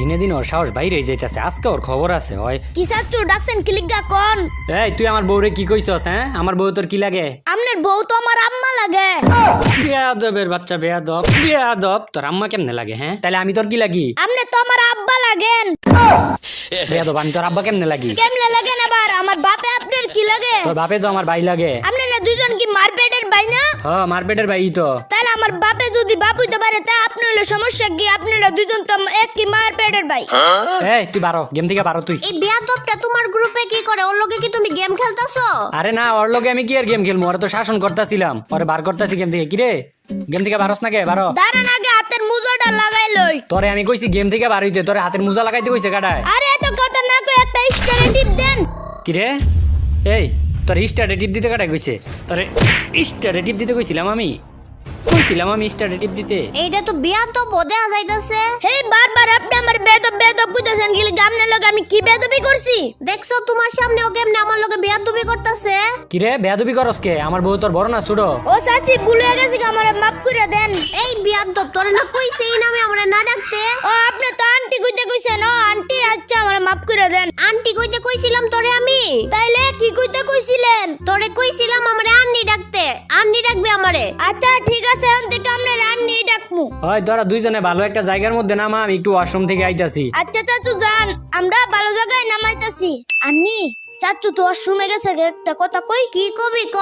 দিনে দিন ওর সাহস বাইরে যাইতেছে। আজকে ওর খবর আছে হয়। কি চাচ্চু ডাকছেন কিলিগা কোন? এই তুই আমার বউরে কি কইছস? হ্যাঁ, আমার বউ তোর কি লাগে? আমনের বউ তো আমার আম্মা লাগে। বেয়াদবের বাচ্চা, বেয়াদব বেয়াদব। তোর আম্মা কেমনে লাগে? হ্যাঁ, তাহলে আমি তোর কি লাগি? আমনে তো আমার আব্বা লাগেন। বেয়াদব, আমি তোর আব্বা কেমনে লাগি? কেমনে লাগেন আবার? আমার বাপে আপনার কি লাগে? তোর বাপে তো আমার ভাই লাগে। আপনারা দুইজন কি মারপেটের ভাই না? হ্যাঁ, মারপেটের ভাই তো। তাহলে আমার বাপে যদি বাপ হইতে পারে তা আপনি হলো সমস্যা কি? আপনারা দুইজন তো এক কি মারপেটের ভাই। এই তুই বারো, গেম থেকে বারো তুই। এই বেয়াদবটা তোমার গ্রুপে কি করে? ওর লগে কি তুমি গেম খেলতাছো? আরে না, ওর লগে আমি কি আর গেম খেলবো? ওরে তো শাসন করতেছিলাম, ওরে বার করতেছি গেম থেকে। কিরে, গেম থেকে বারোস না কে? বারো। দাঁড়ান আগে হাতের মুজাটা লাগাই লই। তোরে আমি কইছি গেম থেকে বার হইতে, তোরে হাতের মোজা লাগাইতে কইছে কাটায়। আরে এত কথা না কই একটা স্টারে টিপ দেন। কিরে, এই তোর স্টারে টিপ দিতে কাটায় কইছে? তোরে স্টারে টিপ দিতে কইছিলাম আমি স্টারে টিপ দিতে। এইটা তো বেয়াদব দেয়া যাইতাছে। হেই বারবার আপনি আমার বেয়াদব কইতাছেন কি? গামনে লগে আমি কি বেয়াদবি করছি? দেখছো তোমার সামনে ও কেমনে আমার লগে বেয়াদবি করতাছে। কিরে, বেয়াদবি করস কে? আমার বউ তোর বড় না ছোট? ও চাচি ভুলে গেছি, আমারে মাফ করে দেন। এই বেয়াদব তোরে না কইছে এই নামে আমারে না ডাকতে? ও আপনি তো আন্টি কইতে কইছেন। ও আন্টি, আচ্ছা আমারে মাফ করে দেন। আন্টি কইতে কইছিলাম তোরে আমি? তাইলে কি কইতে কইছিলেন? তোরে কইছিলাম আমারে আন্নি ডাকতে। আন্নি ডাকবে আমারে। আচ্ছা ঠিক আছে, এখন থেকে আমরা আন্নি ডাকমু। হয় তোরা দুইজনে ভালো একটা জায়গার মধ্যে নামা, আমি একটু ওয়াশরুম থেকে আইতাছি। আচ্ছা চাচু যান, আমরা ভালো জায়গায় নামাইতাছি। আন্নি চাচু তো ওয়াশরুমে গেছে, একটা কথা কই। কি কবি ক?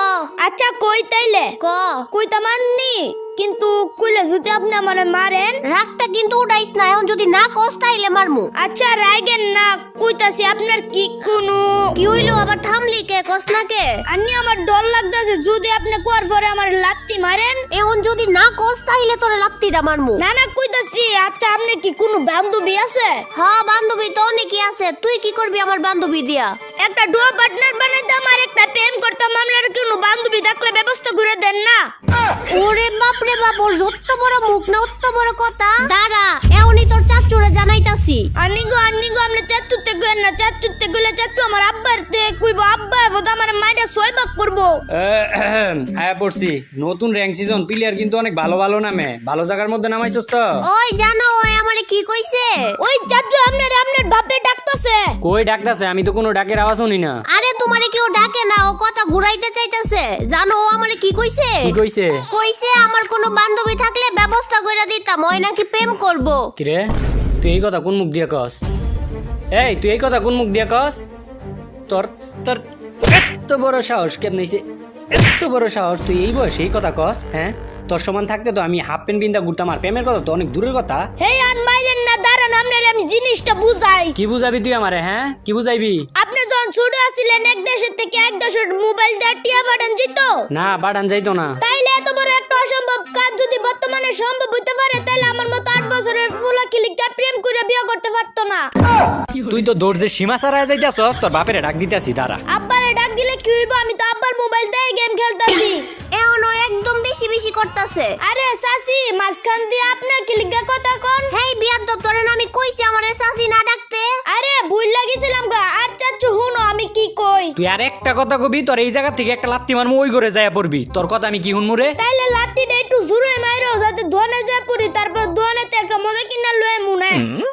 আচ্ছা কই তাইলে ক। কইতাম আন্নি, কিন্তু কইলে যদি আপনি আমারে মারেন। রাগটা কিন্তু উড়াইস না, এখন যদি না কস তাইলে মারমু। আচ্ছা রাগেন না, কইতাছি আপনার কি কোনো কি হইলো? আবার থামলি কে? কস না কে? আন্নি আমার ডর লাগতাছে, যদি আপনি কোয়ার পরে আমার লাত্তি মারেন। এখন যদি না কস তাইলে তোরে লাত্তিটা মারমু। না না কইতাছি। আচ্ছা আপনি কি কোনো বান্ধবী আছে? হ্যাঁ বান্ধবী তো অনেকই আছে। তুই কি করবি আমার বান্ধবী দিয়া? একটা ডুও পার্টনার বানাইতাম আর একটা প্রেম করতাম। আপনার কোনো বান্ধবী থাকলে ব্যবস্থা করে দেন না। ওরে বাপ রে বাপ, ওর যত বড় মুখ না অত বড় কথা। দাঁড়া এখনই তোর চাচুরে জানাইতাছি। আন্নি গো আপনি চাচুতে কইেন না। চাচুতে কইলে চাচু আমার আব্বার তে কইবো, আব্বা বোধ আমার মাইরা সয়বাক করবো। আয়া পড়ছি, নতুন র্যাঙ্ক সিজন প্লেয়ার কিন্তু অনেক ভালো ভালো নামে। ভালো জায়গার মধ্যে নামাইছস তো? ওই জানো ওই আমারে কি কইছে? ওই চাচু আপনার বাপে ডাকতাছে। কই ডাকতাছে? আমি তো কোনো ডাকের আওয়াজ শুনি না। আরে তোমারে কেউ ডাকে না, ও কথা ঘুরাইতে চাইতাছে। জানো ও আমারে কি কইছে? কি কইছে? কইছে আমার কোনো বান্ধবী থাকলে ব্যবস্থা কইরা দিতাম, ওই নাকি প্রেম করব। কিরে, তুই এই কথা কোন মুখ দিয়ে কস? এই তুই এই কথা কোন মুখ দিয়ে কস? তোর তোর এত বড় সাহস কেমনে হইছে? এত বড় সাহস তুই এই বয়সে এই কথা কস? হ্যাঁ, তোর সমান থাকতে তো আমি হাফ প্যান্ট বিন্দা ঘুরতাম। আর প্রেমের কথা তো অনেক দূরের কথা। হেই আর মাইরেন না, দাঁড়ান আপনারে আমি জিনিসটা বুঝাই। কি বুঝাবি তুই আমারে? হ্যাঁ, কি বুঝাইবি? আপনি যখন ছোট আছিলেন এক দেশের থেকে এক দেশের মোবাইল দিয়ে টিয়া পাঠান যেত না, বাড়ান যাইতো না। তাইলে এত বড় একটা অসম্ভব কাজ যদি বর্তমানে সম্ভব হইতে পারে, তাহলে আমার মতো 8 বছরের ফুলা কিলিকা প্রেম করে বিয়ে করতে পারতো না। তুই তো দৌড়ে সীমা ছাড়াই যাইতাছস। তোর বাপেরে ডাক দিতেছি, দাঁড়া। আব্বারে ডাক দিলে কি হইব? আমি তো আব্বার মোবাইল দিয়ে গেম খেলতাছি। এখনো একদম বেশি করতাছে। আরে সাসি মাঝখান দিয়ে আপনি কিলিকা কথা কোন? হেই বিয়াদব, তোরে না আমি কইছি আমারে সাসি না ডাকতে। আরে ভুল লাগিছিলাম গা। আর চাচু হুনো আমি কি কই? তুই আর একটা কথা কবি, তোর এই জায়গা থেকে একটা লাত্তি মারমু, ওই করে যায় পড়বি। তোর কথা আমি কি হুনমু রে? তাইলে লাত্তিটা একটু জোরে মাইরো যাতে ধনে যায় পড়ি, তারপর ধনেতে একটা মজা কিনা লয়ে মুনে।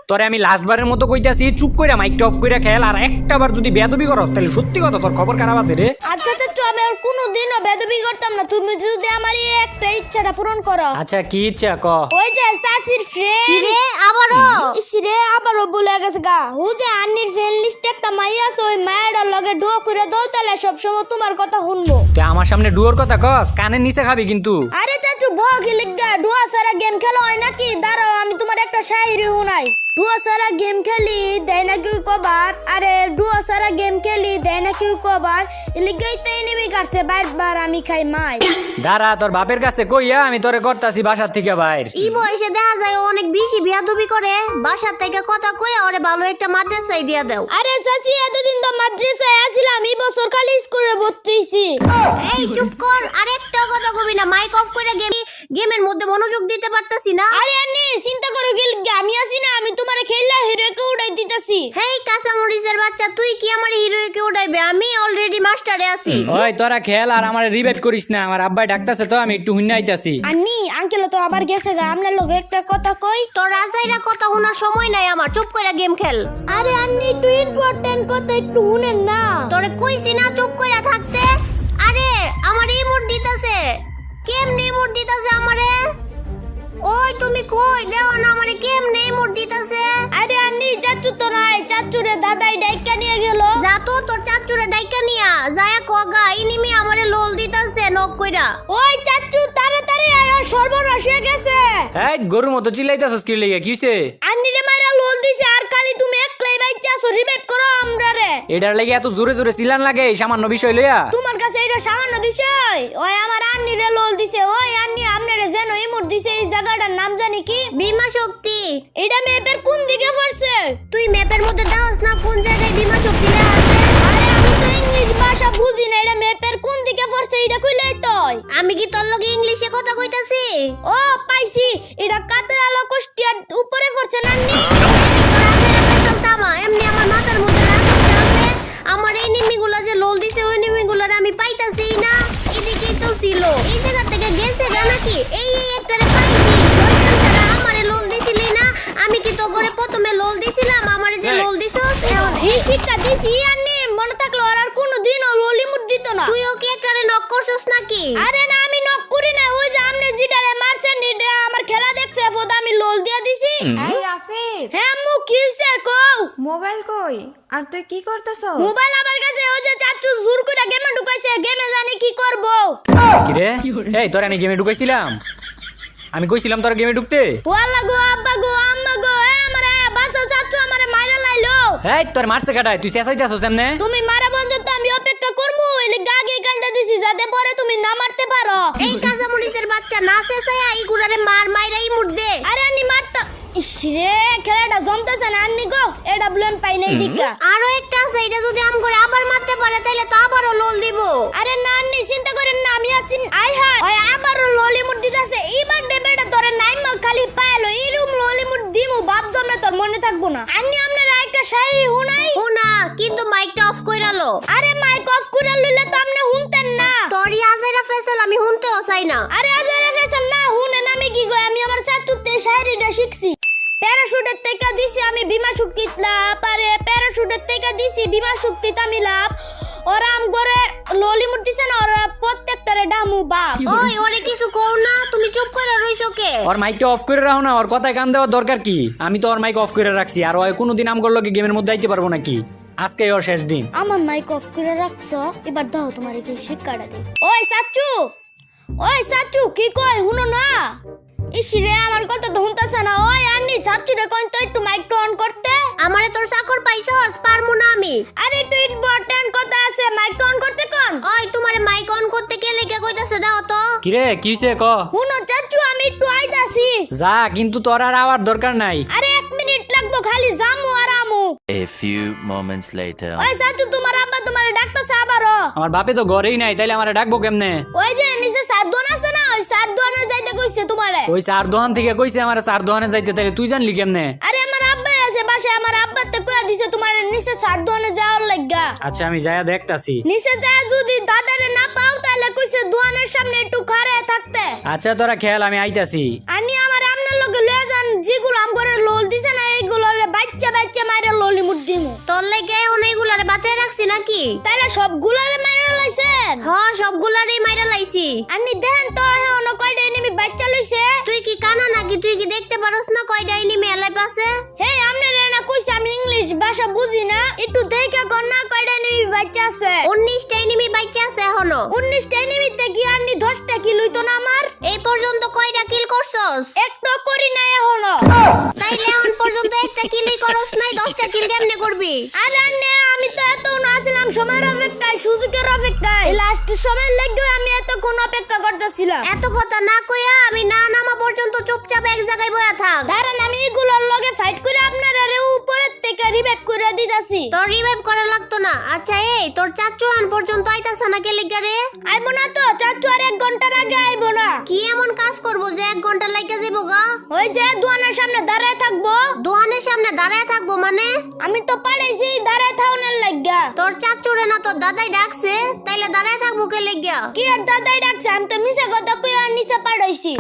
তোরে আমি লাস্টবারের মতো কইতাছি, চুপ কইরা মাইকটা অফ কইরা খেল। আর একটা বার যদি বেয়াদবি করস তাহলে সত্যি কথা তোর খবর খারাপ আছে রে। আচ্ছা চাচু, আমি আর কোনোদিনও বেদবি করতাম না, তুমি যদি আমার এই একটা ইচ্ছাটা পূরণ করো। আচ্ছা কি ইচ্ছা ক? ওই যে সাসির ফ্রেন্ড। কি রে আবারও? ইস রে আবারও ভুলে গেছে গা। ও যে আন্নির ফ্রেন্ড লিস্টে একটা মাইয়া আছে, ওই মায়ের লগে ডুও করে দাও, তাহলে সব সময় তোমার কথা শুনবো। তুই আমার সামনে ডুয়োর কথা কস? কানের নিচে খাবি কিন্তু। আরে চাচু ভগি লিগা ডুয়া সারা গেম খেলা হয় নাকি? দাঁড়াও আমি তোমার একটা শায়রি শুনাই। ডুয়া সারা গেম খেলি দেয় না কেউ কবার। আরে ডুয়া সারা গেম খেলি দেয় না কেউ কবার। লিগাই তো এনিমি কাটছে বারবার আমি খাই মাই। দাঁড়া, তোর বাপের কাছে কইয়া আমি তোরে করতাছি বাসার থেকে বাইর। ই বয়সে দেখা যায় অনেক বেশি বিয়াদবি করে। বাসার থেকে কথা কইয়া ওরে ভালো একটা মাদ্রাসায় দিয়া দাও। আরে চাচি এতদিন তো মাদ্রাসায় আছিলাম, এই বছর খালি স্কুলে ভর্তি হইছি। এই চুপ কর, আরেকটা কথা কবি না। মাইক অফ করে গেমের মধ্যে মনোযোগ দিতে পারতাছি না। আরে আন্নি চিন্তা করো গেল, আমি আছি না, আমি তোমারে খেললা হিরোকে উড়াই দিতেছি। হেই কাঁচামরিচের বাচ্চা, তুই কি আমার হিরোকে উড়াইবে? আমি অলরেডি মাস্টারে আছি। ওই তোরা খেল আর আমার রিভাইভ করিস না, আমার আব্বাই ডাকতেছে তো আমি একটু হুন্না আইতাছি। আন্নি আঙ্কেল তো আবার গেছে গা, আপনার লগে একটা কথা কই। তোর আজাইরা কথা শোনার সময় নাই আমার, চুপ করে গেম খেল। আরে আন্নি একটু ইম্পর্টেন্ট কথা একটু শুনেন না। তোরে কইছি না চুপ করে থাকতে। আরে আমার ইমোট দিতাছে, কেমনে ইমোট দিতাছে আমারে? ওই তুমি কই দেও না আমারে, কেমনে ইমোট দিতাছে? আরে আন্নি চাচু তো নাই, চাচুরে দাদাই ডাইকা নিয়ে গেল। যা তো তোর চাচুরে ডাইকা নিয়া যায়া কগা ইনিমি আমারে লোল দিতাছে নক কইরা। ওই চাচু তাড়াতাড়ি আয়, সর্বনাশ হয়ে গেছে। এই গরুর মতো চিল্লাইতাছস কি লাগা? কি হইছে? আন্নিরে মাইরা লোল দিছে আর খালি তুমি একলাই বাইচাছো, রিভাইভ করো আমরারে। এটার লাগি এত জোরে জোরে চিল্লান লাগে এই সামান্য বিষয় লইয়া? তোমার কাছে এটা সামান্য বিষয়? ওই আমার আন্নিরে লোল দিছে। ওই আন্নি আমরারে যেন ইমোট দিছে, এই জায়গাটার নাম জানি কি? বিমা শক্তি। এটা ম্যাপের কোন দিকে পড়ছে? তুই ম্যাপের মধ্যে দাওস না কোন জায়গায় বিমা শক্তি লেখা আছে? আরে আমি তো ইংলিশ ভাষা বুঝি না, এটা ম্যাপের কোন দিকে পড়ছে এটা কইলেই তুই। আমি কি তোর লগে ইংলিশে কথা কইতাছি? ও পাইছি, এটা কাতে আলো কোষ্টিয়ার উপরে পড়ছে না আন্নি। এমনি আমার মাথার মধ্যে রাগ আছে। আমার এই নিমিগুলা যে লোল দিছে ওই নিমিগুলার আমি পাইতাছি না। এদিকেই তো ছিল, এই জায়গা থেকে গেছে গা নাকি? এই একটারে পাইছি। শয়তান ছাড়া আমারে লোল দিছিলি না? আমি কি তো করে প্রথমে লোল দিছিলাম? আমারে যে লোল দিছস এখন এই শিক্ষা দিছি আন্নি, মনে থাকলো আর কোনোদিনও লোলি মুড দিত না। তুইও কি একটারে নক করছস নাকি? আরে না আমি নক করি না, ওই যে আমনে জিটারে মারছেন এটা আমার খেলা দেখছে ফোদ আমি লোল দিয়া দিছি। এই রাফিদ, হ্যাঁ আম্মু কি হইছে কও? মোবাইল কই? আর তুই কি করতেছস? মোবাইল আমার কাছে, ওই যে চাচু জোর করে গেমে ঢুকাইছে, গেমে জানি কি করব। কি রে? এই তোরা আমি গেমে ঢুকাইছিলাম? আমি কইছিলাম তোরা গেমে ঢুকতে? ওয়াল্লা গো আব্বা গো আম্মা গো, আমারে বাসাও চাচু আমারে মাইরা লাইলো। এই তোর মারছে কাটায়, তুই চেঁচাইতাছস এমনে? তুমি মারা বন্ধ তো আমি অপেক্ষা করবো, এলে গাগে কান্দা দিছি যাতে পরে তুমি না মারতে পারো। এই কাঁচামরিচের বাচ্চা না চেঁচায়া এই গুড়ারে মার মাইরাই মুড়দে। আরে আন্নি মারতা। ইসরে খেলাটা জমতেছে না আন্নি গো, এটা ব্লেন পাই নাই দিকা। আরো একটা আছে, এটা যদি আম করে আবার মারতে পারে তাইলে তো আবারও লোল দিব। আরে না আন্নি চিন্তা করেন না, আমি আছি। আই হাই ওই আবারও লোলি মুড দিতাছে। এইবার ডেবেটা ধরে নাইমা খালি পাইলো এরকম লোলি মুড দিমু, বাপ জমে তোর মনে থাকবো না। আন্নি আপনারা একটা শাড়ি হুনাই হুনা, কিন্তু মাইকটা অফ কইরা লো। আরে মাইক অফ কইরা লইলে তো আপনি শুনতেন না। তোরই আজাইরা ফেসাল আমি শুনতেও চাই না। আরে আজাইরা ফেসাল না শুনেন আমি কি কই, আমি আমার চাচুতে শাড়িটা শিখছি। প্যারাশুটের থেকে দিছি আমি বিমা শক্তি লাভ, আরে প্যারাশুটের থেকে দিছি বিমা শক্তি আমি লাভ। ওরা আম করে ললি মুড়তিছে না, ওরা প্রত্যেকটারে ডামু বাপ। ওই ওরে কিছু কও না, তুমি চুপ করে রইছো কে? ওর মাইকটা অফ করে রাখো না, ওর কথায় কান দেওয়ার দরকার কি? আমি তো ওর মাইক অফ করে রাখছি, আর ওই কোনোদিন আম করলো কি গেমের মধ্যে আইতে পারবো নাকি? আজকে ওর শেষ দিন। আমার মাইক অফ করে রাখছো, এবার দাও তোমার কি শিক্ষাটা দে। ওই চাচু, ওই চাচু কি কয় শুনো না? ইসিরে আমার কথা তো শুনতাছ না। ওই আন্নি চাচুরে কইন তো একটু মাইক অন করতে। আমারে তোর চাকর পাইছস, পারমু না আমি। আরে একটু ইম্পর্টেন্ট কথা আছে, মাইক অন করতে কোন? ওই তোমারে মাইক অন করতে কে লেগে কইতাছে দাও তো। কি রে কি হইছে ক? শুনো চাচু আমি একটু আইতাছি। যা, কিন্তু তোর আর আওয়ার দরকার নাই। আরে 1 মিনিট লাগবো, খালি জামু আর আমু। A few moments later. ওই চাচু তোমার আব্বা তোমারে ডাকতাছে আবারো। আমার বাপে তো ঘরেই নাই, তাইলে আমারে ডাকবো কেমনে? ওই যে নিচে সারদোন আছে না, ওই সারদোনে যাইতে কইছে তোমারে। ওই চার দোকান থেকে কইছে আমার চার দোকানে যাইতে, তাইলে তুই জানলি কেমনে? আরে আমার আব্বা আছে বাসায়, আমার আব্বা তে কইয়া দিছে তোমার নিচে সারদোনে যাওয়ার লাগা। আচ্ছা আমি যায়া দেখতাছি। নিচে যায় যদি দাদারে না পাও তাহলে কইছে দোকানের সামনে একটু খাড়ায় থাকতে। আচ্ছা তোরা খেয়াল, আমি আইতাছি। আনি আমার আমনের লগে লয়ে যান, যেগুলো আম করে লোল দিছে না এইগুলোরে বাচ্চা বাচ্চা মাইরা ললি মুড দিমু। তোর লাগি এখন এইগুলারে বাঁচায় রাখছি নাকি? তাইলে সবগুলারে মাইরা লাইছেন? হ্যাঁ সবগুলারই মাইরা লাইছি। আনি দেখেন তো এখন কয়টা এনিমি বাচ্চা লইছে। তুই কি কানা নাকি? তুই কি দেখতে পারছ না কয়টা এনিমি এলাই পাছে? হেই আমনেরে না কইছি আমি ইংলিশ ভাষা বুঝি না, একটু দেখে কোন না কয়টা এনিমি বাচ্চা আছে। 19টা এনিমি বাচ্চা আছে এখনো। 19টা এনিমিতে কি আনি 10টা কিল হইতো না আমার? এই পর্যন্ত কয়টা কিল করছস? একটা করি না এখনো। তাইলে এখন পর্যন্ত একটা কিলই করছ নাই, 10টা কিল কেমনে করবি? আরে আন্নে আমি তো এত না ছিলাম সময়ের অপেক্ষায়, সুযোগের অপেক্ষায়। লাস্ট সময় লাগবে আমি এতক্ষণ অপেক্ষা করতেছিলাম। এত কথা না কইয়া আমি না নামা পর্যন্ত চুপচাপ এক জায়গায় বসে থাক। দাঁড়ান আমি এগুলোর লগে ফাইট করে আপনারা উপরের থেকে রিভাইভ করে দিতাছি। তোর রিভাইভ করা লাগতো না। আচ্ছা এই তোর চাচু আন পর্যন্ত আইতাছে না কে লিগা রে? আইবো না তো, চাচু আর 1 ঘন্টার আগে আইবো না। কি এমন কাজ করবো যে 1 ঘন্টা লাগা যাবো গা? ওই যে দোকানের সামনে দাঁড়ায় থাকবো। দোকানের সামনে দাঁড়ায় থাকবো মানে? আমি তো পাড়াইছি দাঁড়ায় থাউনের লাগা। তোর চাচুরে না তোর দাদাই ডাকছে, তাইলে দাঁড়ায় থাকবো কে লিগা? কি আর দাদাই ডাকছে, আমি তো মিছা কথা কইয়া নিচে পাড়াইছি।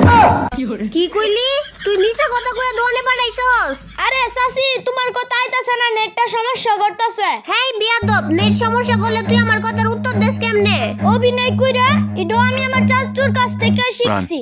কি কইলি? তুই মিছা কথা কইয়া দোকানে পাঠাইছস? আরে চাচি, তোমার কথা আইতাছে না, নেটটা সমস্যা করতেছে। হেই বিয়াদব, নেট সমস্যা করলে তুই আমার কথার উত্তর দেস কেমনে? অভিনয় কইরা এটা আমি আমার চাচুর কাছ থেকে শিখছি।